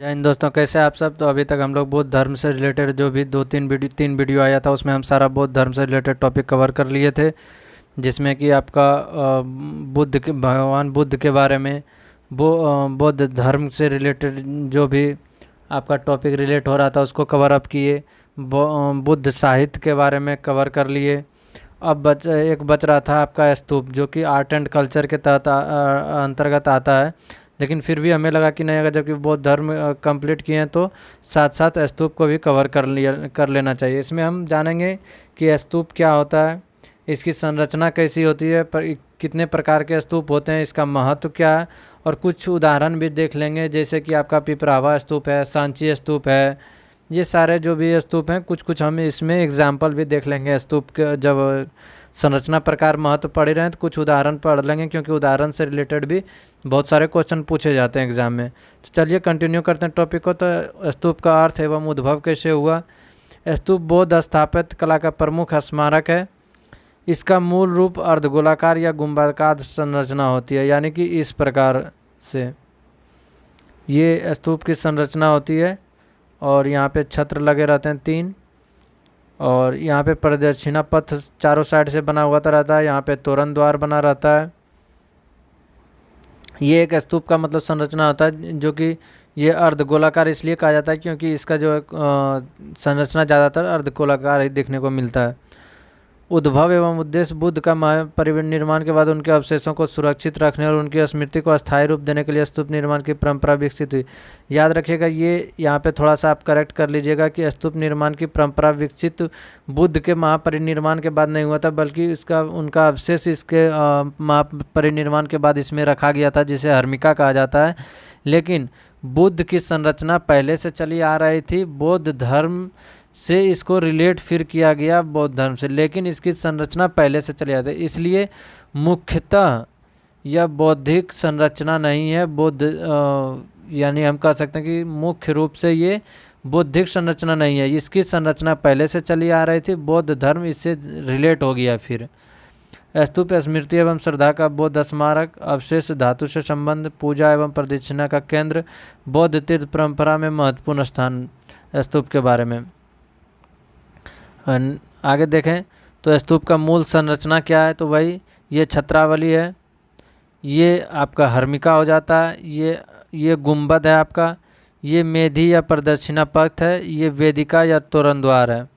जय हिंद दोस्तों, कैसे आप सब। तो अभी तक हम लोग बौद्ध धर्म से रिलेटेड जो भी तीन वीडियो आया था उसमें हम सारा बौद्ध धर्म से रिलेटेड टॉपिक कवर कर लिए थे, जिसमें कि आपका भगवान बुद्ध के बारे में, बौद्ध धर्म से रिलेटेड जो भी आपका टॉपिक रिलेट हो रहा था उसको कवर अप किए। बुद्ध साहित्य के बारे में कवर कर लिए। अब एक बच रहा था आपका स्तूप, जो कि आर्ट एंड कल्चर के तहत अंतर्गत आता है, लेकिन फिर भी हमें लगा कि नहीं, अगर जबकि बौद्ध धर्म कंप्लीट किए हैं तो साथ साथ स्तूप को भी कवर कर लेना चाहिए। इसमें हम जानेंगे कि स्तूप क्या होता है, इसकी संरचना कैसी होती है, कितने प्रकार के स्तूप होते हैं, इसका महत्व क्या है, और कुछ उदाहरण भी देख लेंगे, जैसे कि आपका पिपरावा स्तूप है, सांची स्तूप है। ये सारे जो भी स्तूप हैं, कुछ कुछ हम इसमें एग्जाम्पल भी देख लेंगे स्तूप के। जब संरचना प्रकार महत्व पढ़ रहे हैं तो कुछ उदाहरण पढ़ लेंगे, क्योंकि उदाहरण से रिलेटेड भी बहुत सारे क्वेश्चन पूछे जाते हैं एग्जाम में। तो चलिए कंटिन्यू करते हैं टॉपिक को। तो स्तूप का अर्थ एवं उद्भव कैसे हुआ। स्तूप बौद्ध स्थापत्य कला का प्रमुख स्मारक है। इसका मूल रूप अर्धगोलाकार या गुंबदाकार संरचना होती है, यानी कि इस प्रकार से ये स्तूप की संरचना होती है। और यहाँ पे छत्र लगे रहते हैं 3, और यहाँ पे प्रदक्षिणा पथ चारों साइड से बना हुआ रहता है। यहाँ पे तोरण द्वार बना रहता है। ये एक स्तूप का मतलब संरचना होता है, जो कि ये अर्धगोलाकार इसलिए कहा जाता है क्योंकि इसका जो संरचना ज़्यादातर अर्धगोलाकार ही देखने को मिलता है। उद्भव एवं उद्देश्य। बुद्ध का परिनिर्माण के बाद उनके अवशेषों को सुरक्षित रखने और उनकी स्मृति को अस्थायी रूप देने के लिए स्तूप निर्माण की परंपरा विकसित हुई। याद रखिएगा, ये यहाँ पे थोड़ा सा आप करेक्ट कर लीजिएगा कि स्तूप निर्माण की परंपरा विकसित बुद्ध के महापरिनिर्माण के बाद नहीं हुआ था, बल्कि इसका उनका अवशेष इसके महापरिनिर्माण के बाद इसमें रखा गया था, जिसे हर्मिका कहा जाता है। लेकिन बुद्ध की संरचना पहले से चली आ रही थी, बौद्ध धर्म से इसको रिलेट फिर किया गया बौद्ध धर्म से, लेकिन इसकी संरचना पहले से चली आती है, इसलिए मुख्यतः यह बौद्धिक संरचना नहीं है। बौद्ध यानी हम कह सकते हैं कि मुख्य रूप से ये बौद्धिक संरचना नहीं है, इसकी संरचना पहले से चली आ रही थी, बौद्ध धर्म इससे रिलेट हो गया। फिर स्तूप स्मृति एवं श्रद्धा का बौद्ध स्मारक, अवशेष धातु से संबंध, पूजा एवं प्रदक्षिणा का केंद्र, बौद्ध तीर्थ परंपरा में महत्वपूर्ण स्थान। स्तूप के बारे में आगे देखें तो स्तूप का मूल संरचना क्या है, तो वही ये छत्रावली है, ये आपका हर्मिका हो जाता है, ये गुंबद है आपका, ये मेधी या प्रदक्षिणा पथ है, ये वेदिका या तोरण द्वार है।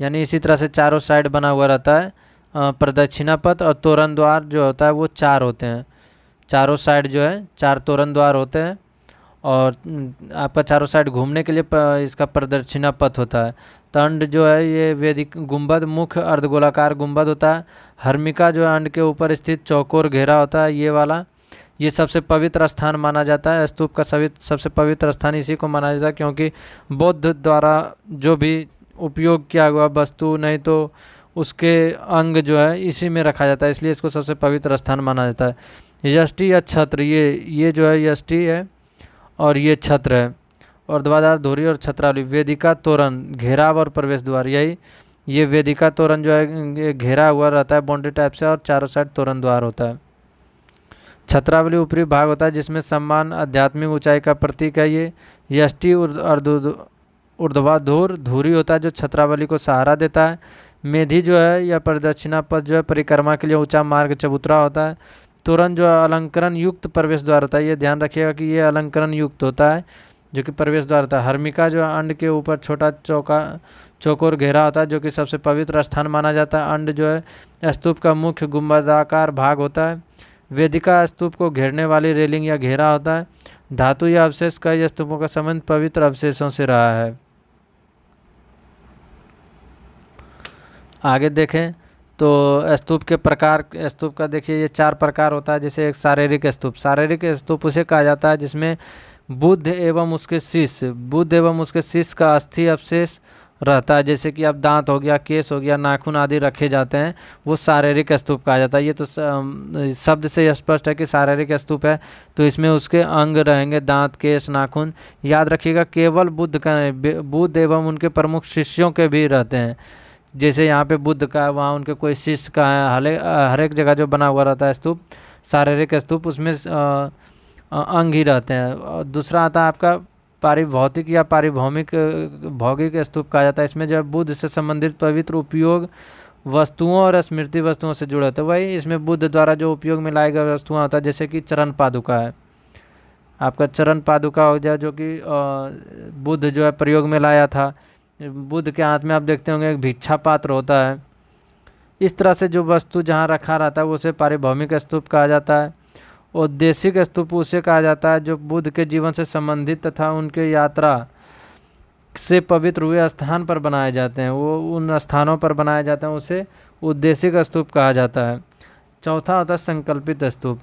यानी इसी तरह से चारों साइड बना हुआ रहता है। प्रदक्षिणा पथ और तोरण द्वार जो होता है वो 4 होते हैं। चारों साइड जो है 4 तोरण द्वार होते हैं, और आपका चारों साइड घूमने के लिए इसका प्रदक्षिणा पथ होता है। तंड जो है ये वेदिक गुंबद मुख्य अर्धगोलाकार गुंबद होता है। हर्मिका जो है अंड के ऊपर स्थित चौकोर घेरा होता है, ये वाला। ये सबसे पवित्र स्थान माना जाता है। स्तूप का सबसे पवित्र स्थान इसी को माना जाता है, क्योंकि बौद्ध द्वारा जो भी उपयोग किया हुआ वस्तु, नहीं तो उसके अंग जो है इसी में रखा जाता है, इसलिए इसको सबसे पवित्र स्थान माना जाता है। यष्टि या छत्र, ये जो है यष्टि है और ये छत्र है। और द्वादार धुरी और छत्रावली। वेदिका तोरण घेराव और प्रवेश द्वार, यही ये वेदिका तोरण जो है घेरा हुआ रहता है बाउंड्री टाइप से, और चारों साइड तोरण द्वार होता है। छत्रावली ऊपरी भाग होता है जिसमें सम्मान आध्यात्मिक ऊंचाई का प्रतीक है। ये यष्टि ऊर्ध्वाधर धुरी होता है जो छत्रावली को सहारा देता है। मेधी जो है या प्रदक्षिणा पथ जो है परिक्रमा के लिए ऊंचा मार्ग चबूतरा होता है। तोरण जो अलंकरण युक्त प्रवेश द्वार होता है, ये ध्यान रखिएगा कि ये अलंकरण युक्त होता है, जो कि प्रवेश द्वार होता है। हर्मिका जो अंड के ऊपर छोटा चौकोर घेरा होता है, जो कि सबसे पवित्र स्थान माना जाता है। अंड जो है स्तूप का मुख्य गुंबदाकार भाग होता है। वेदिका स्तूप को घेरने वाली रेलिंग या घेरा होता है। धातु या अवशेष कई स्तूपों का संबंध पवित्र अवशेषों से रहा है। आगे देखें तो स्तूप के प्रकार। स्तूप का देखिए ये 4 प्रकार होता है। जैसे एक शारीरिक स्तूप। शारीरिक स्तूप उसे कहा जाता है जिसमें बुद्ध एवं उसके शिष्य का अस्थि अवशेष रहता है, जैसे कि अब दांत हो गया, केस हो गया, नाखून आदि रखे जाते हैं, वो शारीरिक स्तूप कहा जाता है। ये तो शब्द से स्पष्ट है कि शारीरिक स्तूप है, तो इसमें उसके अंग रहेंगे, दांत, केस, नाखून। याद रखिएगा केवल बुद्ध का नहीं, बुद्ध एवं उनके प्रमुख शिष्यों के भी रहते हैं। जैसे यहाँ पे बुद्ध का है, वहाँ उनके कोई शिष्य का है। हर एक जगह जो बना हुआ रहता है स्तूप, शारीरिक स्तूप, उसमें अंग ही रहते हैं। और दूसरा आता है आपका पारिभौतिक या पारिभौमिक भौतिक स्तूप कहा जाता है। इसमें जो है बुद्ध से संबंधित पवित्र उपयोग वस्तुओं और स्मृति वस्तुओं से जुड़े होते हैं। वही इसमें बुद्ध द्वारा जो उपयोग में लाए गए वस्तुएं होता है, जैसे कि चरण पादुका है, आपका चरण पादुका हो जाए, जो कि बुद्ध जो है प्रयोग में लाया था। बुद्ध के हाथ में आप देखते होंगे एक भिक्षा पात्र होता है। इस तरह से जो वस्तु जहाँ रखा रहता है वो उसे पारिभौमिक स्तूप कहा जाता है। औदेशिक स्तूप उसे कहा जाता है जो बुद्ध के जीवन से संबंधित तथा उनके यात्रा से पवित्र हुए स्थान पर बनाए जाते हैं, वो उन स्थानों पर बनाए जाते हैं, उसे उद्देशिक स्तूप कहा जाता है। चौथा होता है संकल्पित स्तूप।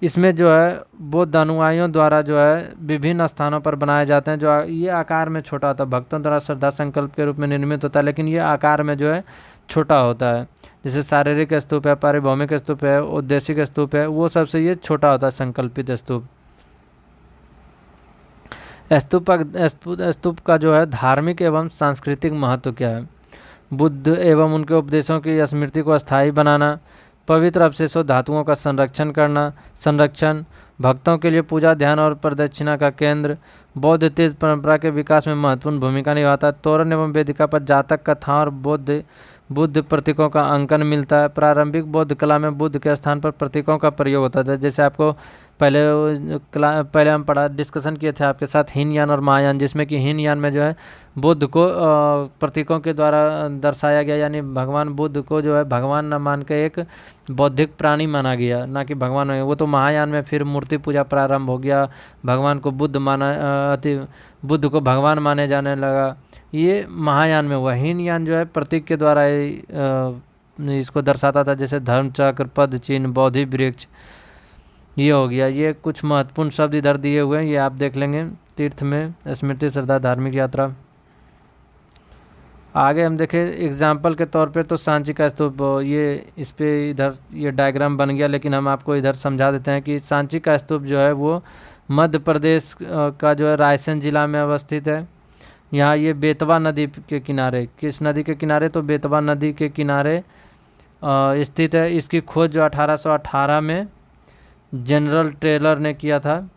इसमें जो है बौद्ध अनुयायियों द्वारा जो है विभिन्न स्थानों पर बनाए जाते हैं, जो ये आकार में छोटा होता है, भक्तों द्वारा श्रद्धा संकल्प के रूप में निर्मित होता है, लेकिन ये आकार में जो है छोटा होता है। जैसे शारीरिक स्तूप है, पारिभौमिक स्तूप है, औदेशिक स्तूप है, वो सबसे ये छोटा होता है संकल्पित स्तूप। स्तूप का जो है धार्मिक एवं सांस्कृतिक महत्व क्या है? बुद्ध एवं उनके उपदेशों की स्मृति को स्थायी बनाना, पवित्र अवशेषों धातुओं का संरक्षण, भक्तों के लिए पूजा ध्यान और प्रदक्षिणा का केंद्र, बौद्ध तीर्थ परंपरा के विकास में महत्वपूर्ण भूमिका निभाता है। तोरण एवं वेदिका पर जातक कथाओं और बुद्ध प्रतीकों का अंकन मिलता है। प्रारंभिक बौद्ध कला में बुद्ध के स्थान पर प्रतीकों का प्रयोग होता था। जैसे आपको पहले हम डिस्कशन किए थे आपके साथ हीनयान और महायान, जिसमें कि हीनयान में जो है बुद्ध को प्रतीकों के द्वारा दर्शाया गया, यानी भगवान बुद्ध को जो है भगवान न मान के एक बौद्धिक प्राणी माना गया, ना कि भगवान हो गया। वो तो महायान में फिर मूर्ति पूजा प्रारंभ हो गया, भगवान को बुद्ध को भगवान माने जाने लगा। ये महायान में हुआ। हीनयान जो है प्रतीक के द्वारा इसको दर्शाता था, जैसे धर्म चक्र, पद चिन्ह, बोधि वृक्ष, ये हो गया। ये कुछ महत्वपूर्ण शब्द इधर दिए हुए हैं, ये आप देख लेंगे। तीर्थ में स्मृति, श्रद्धा, धार्मिक यात्रा। आगे हम देखें एग्जाम्पल के तौर पे तो सांची का स्तूप, ये इस पे इधर ये डायग्राम बन गया, लेकिन हम आपको इधर समझा देते हैं कि सांची का स्तूप जो है वो मध्य प्रदेश का जो है रायसेन जिला में अवस्थित है। यहाँ ये बेतवा नदी के किनारे, किस नदी के किनारे? तो बेतवा नदी के किनारे स्थित है। इसकी खोज जो 1818 में जनरल टेलर ने किया था,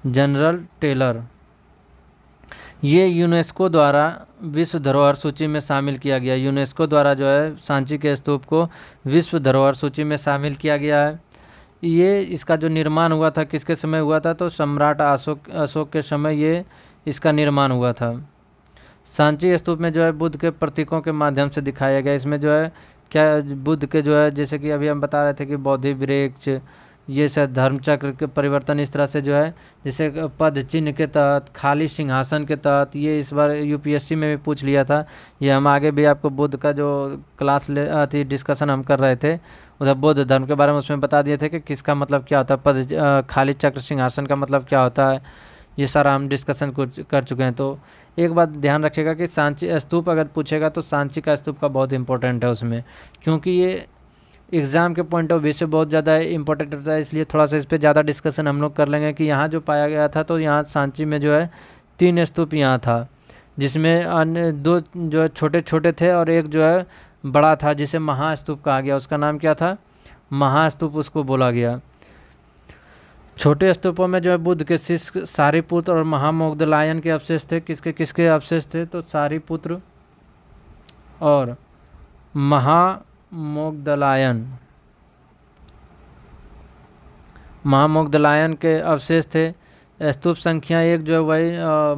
जनरल टेलर। ये यूनेस्को द्वारा विश्व धरोहर सूची में शामिल किया गया। यूनेस्को द्वारा जो है सांची के स्तूप को विश्व धरोहर सूची में शामिल किया गया है। ये इसका जो निर्माण हुआ था किसके समय हुआ था? तो सम्राट अशोक के समय ये इसका निर्माण हुआ था। सांची स्तूप में जो है बुद्ध के प्रतीकों के माध्यम से दिखाया गया। इसमें जो है क्या बुद्ध के जो है, जैसे कि अभी हम बता रहे थे कि बोधि वृक्ष, ये सब धर्म चक्र के परिवर्तन, इस तरह से जो है जैसे पद चिन्ह के तहत, खाली सिंहासन के तहत, ये इस बार यूपीएससी में भी पूछ लिया था। ये हम आगे भी आपको बुद्ध का जो क्लास थी डिस्कशन हम कर रहे थे, उधर बौद्ध धर्म के बारे में उसमें बता दिए थे कि किसका मतलब क्या होता है, पद खाली चक्र सिंहासन का मतलब क्या होता है, ये सारा हम डिस्कशन कर चुके हैं। तो एक बात ध्यान रखिएगा कि सांची स्तूप अगर पूछेगा तो सांची का स्तूप का बहुत इंपॉर्टेंट है उसमें, क्योंकि ये एग्ज़ाम के पॉइंट ऑफ व्यू से बहुत ज़्यादा इंपॉर्टेंट होता है। इसलिए थोड़ा सा इस पर ज़्यादा डिस्कशन हम लोग कर लेंगे कि यहाँ जो पाया गया था, तो यहाँ सांची में जो है 3 स्तूप यहाँ था, जिसमें अन्य 2 जो है छोटे छोटे थे और एक जो है बड़ा था, जिसे महास्तूप कहा गया। उसका नाम क्या था? महास्तूप उसको बोला गया। छोटे स्तूपों में जो है बुद्ध के शिष्य सारिपुत्र और महामोगदलायन के अवशेष थे। किसके किसके अवशेष थे? तो सारिपुत्र और महामोगदलायन के अवशेष थे। स्तूप संख्या 1 जो है वही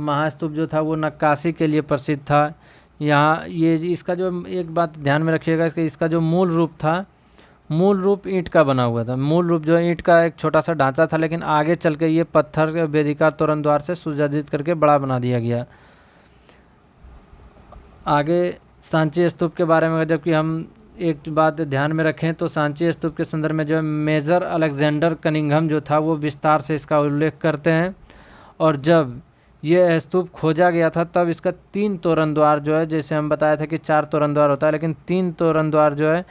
महास्तूप जो था वो नक्काशी के लिए प्रसिद्ध था। यहाँ ये इसका जो एक बात ध्यान में रखिएगा, इसका जो मूल रूप था, मूल रूप ईंट का बना हुआ था। मूल रूप जो ईंट का एक छोटा सा ढांचा था, लेकिन आगे चल के ये पत्थर के वेदिका तोरण द्वार से सुसज्जित करके बड़ा बना दिया गया। आगे सांची स्तूप के बारे में जबकि हम एक बात ध्यान में रखें तो सांची स्तूप के संदर्भ में जो है मेजर अलेक्जेंडर कनिंघम जो था वो विस्तार से इसका उल्लेख करते हैं। और जब ये स्तूप खोजा गया था तब इसका 3 तोरण द्वार जो है, जैसे हम बताया था कि 4 तोरण द्वार होता है, लेकिन 3 तोरण द्वार जो है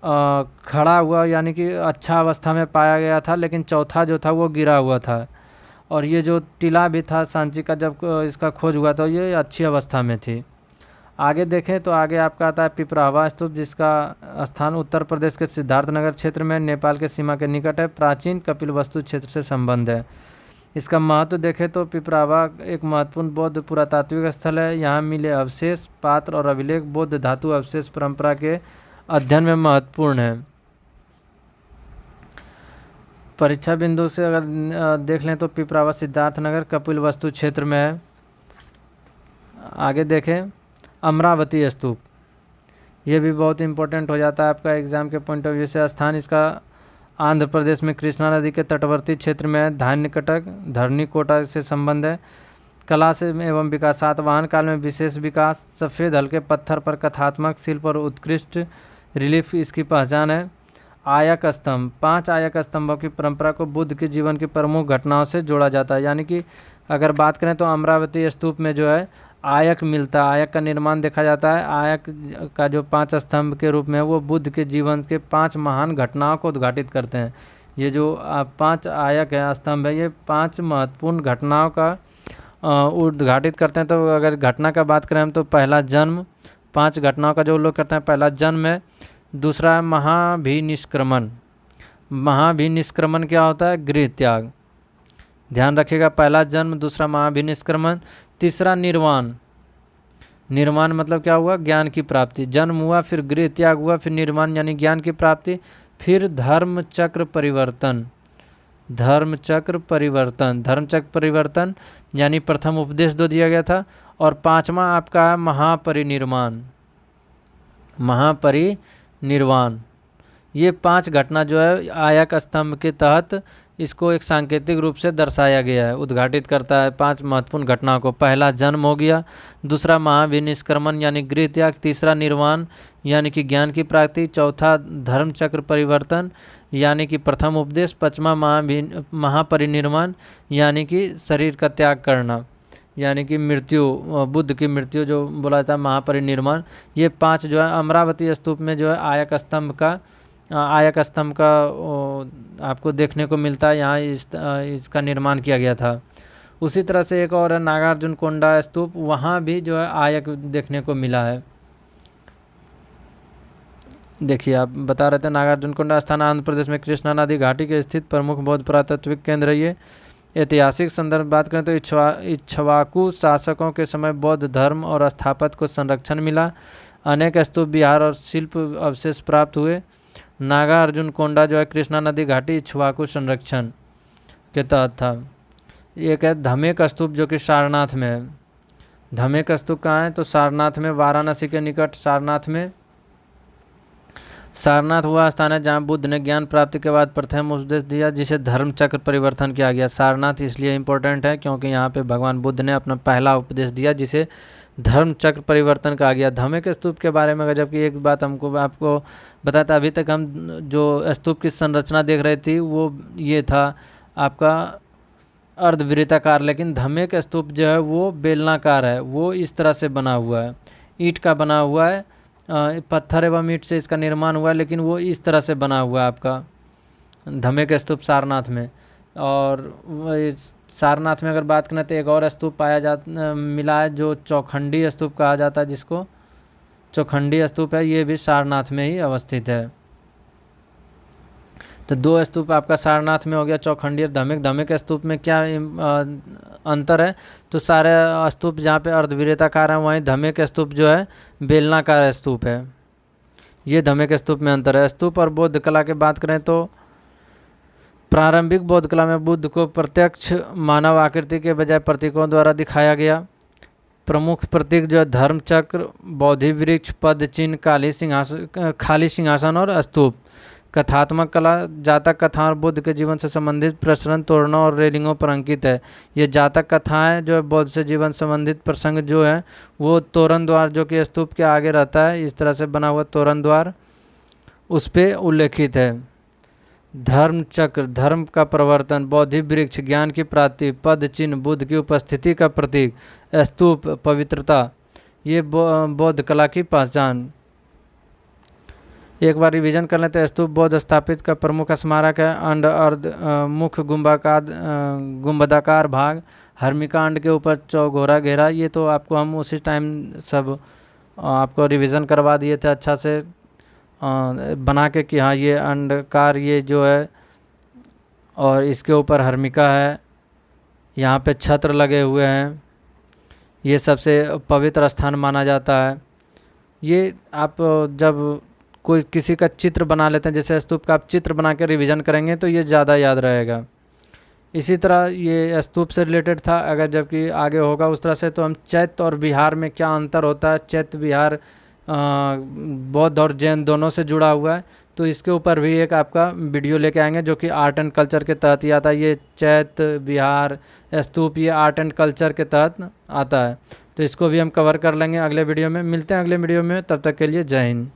खड़ा हुआ, यानी कि अच्छा अवस्था में पाया गया था, लेकिन चौथा जो था वो गिरा हुआ था। और ये जो टीला भी था सांची का, जब इसका खोज हुआ तो ये अच्छी अवस्था में थी। आगे देखें तो आगे आपका आता है पिपरावा स्तूप, जिसका स्थान उत्तर प्रदेश के सिद्धार्थनगर क्षेत्र में नेपाल के सीमा के निकट है। प्राचीन कपिलवस्तु क्षेत्र से संबंध है। इसका महत्व देखें तो पिपरावा एक महत्वपूर्ण बौद्ध पुरातात्विक स्थल है। यहाँ मिले अवशेष, पात्र और अभिलेख बौद्ध धातु अवशेष परंपरा के अध्ययन में महत्वपूर्ण है। परीक्षा बिंदु से अगर देख लें तो पिपरावा सिद्धार्थनगर कपिलवस्तु क्षेत्र में है। आगे देखें अमरावती स्तूप, ये भी बहुत इंपॉर्टेंट हो जाता है आपका एग्जाम के पॉइंट ऑफ व्यू से। स्थान इसका आंध्र प्रदेश में कृष्णा नदी के तटवर्ती क्षेत्र में है। धान्यकटक धरणीकोटा से संबंध है। कला से एवं विकास, सातवाहन काल में विशेष विकास, सफ़ेद हल्के पत्थर पर कथात्मक शिल्प और उत्कृष्ट रिलीफ इसकी पहचान है। आयक स्तंभ, 5 आयक स्तंभों की परंपरा को बुद्ध के जीवन की प्रमुख घटनाओं से जोड़ा जाता है। यानी कि अगर बात करें तो अमरावती स्तूप में जो है आयक मिलता है, आयक का निर्माण देखा जाता है। आयक का जो 5 स्तंभ के रूप में वो बुद्ध के जीवन के 5 महान घटनाओं को उद्घाटित करते हैं। ये जो 5 आयक है स्तंभ है, ये 5 महत्वपूर्ण घटनाओं का उद्घाटित करते हैं। तो अगर घटना का बात करें हम तो पहला जन्म, 5 घटनाओं का जो उल्लेख करते हैं, पहला जन्म है। दूसरा है महाभिनिष्क्रमण। महाभिनिष्क्रमण क्या होता है? गृह त्याग, ध्यान रखिएगा। पहला जन्म, दूसरा महाभिनिष्क्रमण, तीसरा निर्वाण। निर्वाण मतलब क्या हुआ? ज्ञान की प्राप्ति। जन्म हुआ, फिर गृह त्याग हुआ, फिर निर्वाण यानी ज्ञान की प्राप्ति, फिर धर्म चक्र परिवर्तन। धर्म चक्र परिवर्तन, धर्म चक्र परिवर्तन यानी प्रथम उपदेश दो दिया गया था। और 5वां आपका है महापरिनिर्वाण। महापरिनिर्वाण, ये 5 घटना जो है आयक स्तंभ के तहत इसको एक सांकेतिक रूप से दर्शाया गया है, उद्घाटित करता है 5 महत्वपूर्ण घटनाओं को। पहला जन्म हो गया, दूसरा महाविनिष्क्रमण यानी गृह त्याग, तीसरा निर्वाण यानी कि ज्ञान की प्राप्ति, चौथा धर्म चक्र परिवर्तन यानी कि प्रथम उपदेश, 5वां महापरिनिर्वाण यानी कि शरीर का त्याग करना यानी कि मृत्यु, बुद्ध की मृत्यु जो बोला जाता है महापरिनिर्वाण। ये 5 जो है अमरावती स्तूप में जो है आयक स्तंभ का आपको देखने को मिलता है। यहाँ इसका निर्माण किया गया था। उसी तरह से एक और है नागार्जुनकोंडा स्तूप, वहाँ भी जो है आयक देखने को मिला है। देखिए आप बता रहे थे नागार्जुनकोंडा स्थान आंध्र प्रदेश में कृष्णा नदी घाटी के स्थित प्रमुख बौद्ध पुरातात्विक केंद्र है। ये ऐतिहासिक संदर्भ बात करें तो इक्ष्वाकु शासकों के समय बौद्ध धर्म और स्थापत्य को संरक्षण मिला। अनेक स्तूप, विहार और शिल्प अवशेष प्राप्त हुए। नागार्जुनकोंडा जो है कृष्णा नदी घाटी इक्ष्वाकु संरक्षण के तहत था। एक है धमेक स्तूप जो कि सारनाथ में है। धमेक स्तूप कहाँ है? तो सारनाथ में, वाराणसी के निकट सारनाथ में। सारनाथ वह स्थान है जहाँ बुद्ध ने ज्ञान प्राप्ति के बाद प्रथम उपदेश दिया जिसे धर्म चक्र परिवर्तन किया गया। सारनाथ इसलिए इम्पोर्टेंट है क्योंकि यहाँ पे भगवान बुद्ध ने अपना पहला उपदेश दिया जिसे धर्म चक्र परिवर्तन कहा गया। धमेक स्तूप के बारे में जबकि एक बात आपको बताता, अभी तक हम जो स्तूप की संरचना देख रहे थी वो ये था आपका अर्धवृत्ताकार, लेकिन धमेक स्तूप जो है वो बेलनाकार है। वो इस तरह से बना हुआ है, ईंट का बना हुआ है, पत्थर एवं ईंट से इसका निर्माण हुआ है, लेकिन वो इस तरह से बना हुआ है आपका धमेक स्तूप सारनाथ में। और सारनाथ में अगर बात करें तो एक और स्तूप मिला है जो चौखंडी स्तूप कहा जाता है, जिसको चौखंडी स्तूप है। ये भी सारनाथ में ही अवस्थित है। तो 2 स्तूप आपका सारनाथ में हो गया, चौखंडी और धमेक। धमेक स्तूप में क्या अंतर है? तो सारे स्तूप जहाँ पे अर्धवृत्ताकार है वहीं धमेक स्तूप जो है बेलनाकार स्तूप है। ये धमेक स्तूप में अंतर है। स्तूप और बौद्ध कला की बात करें तो प्रारंभिक बौद्ध कला में बुद्ध को प्रत्यक्ष मानव आकृति के बजाय प्रतीकों द्वारा दिखाया गया। प्रमुख प्रतीक जो धर्म चक्र, बोधि वृक्ष, पद चिन्ह, खाली सिंहासन और स्तूप। कथात्मक कला जातक कथा और बुद्ध के जीवन से संबंधित प्रसरण तोरणों और रेलिंगों पर अंकित है। ये जातक कथाएं जो बौद्ध से जीवन संबंधित प्रसंग जो है वो तोरण द्वार जो कि स्तूप के आगे रहता है, इस तरह से बना हुआ तोरण द्वार, उस पर उल्लेखित है। धर्म चक्र, धर्म का प्रवर्तन, बोधि वृक्ष, ज्ञान की प्राप्ति, पद चिन्ह, बुद्ध की उपस्थिति का प्रतीक, स्तूप, पवित्रता, ये बौद्ध कला की पहचान। एक बार रिवीजन कर लेते हैं। स्तूप बौद्ध स्थापित का प्रमुख स्मारक है। अंड अर्ध मुख्य गुंबदाकार भाग, हर्मिका अंड के ऊपर चौघोरा घेरा। ये तो आपको हम उसी टाइम सब आपको रिवीजन करवा दिए थे अच्छा से बना के कि हाँ ये अंडकार ये जो है और इसके ऊपर हर्मिका है यहाँ पे छत्र लगे हुए हैं, ये सबसे पवित्र स्थान माना जाता है। ये आप जब कोई किसी का चित्र बना लेते हैं, जैसे स्तूप का आप चित्र बना के रिविज़न करेंगे तो ये ज़्यादा याद रहेगा। इसी तरह ये स्तूप से रिलेटेड था। अगर जबकि आगे होगा उस तरह से, तो हम चैत्य और विहार में क्या अंतर होता है, चैत्य विहार बौद्ध और जैन दोनों से जुड़ा हुआ है, तो इसके ऊपर भी एक आपका वीडियो लेके आएंगे जो कि आर्ट एंड कल्चर के तहत ही आता है। ये चैत्य विहार स्तूप ये आर्ट एंड कल्चर के तहत आता है, तो इसको भी हम कवर कर लेंगे अगले वीडियो में। मिलते हैं अगले वीडियो में, तब तक के लिए जय हिंद।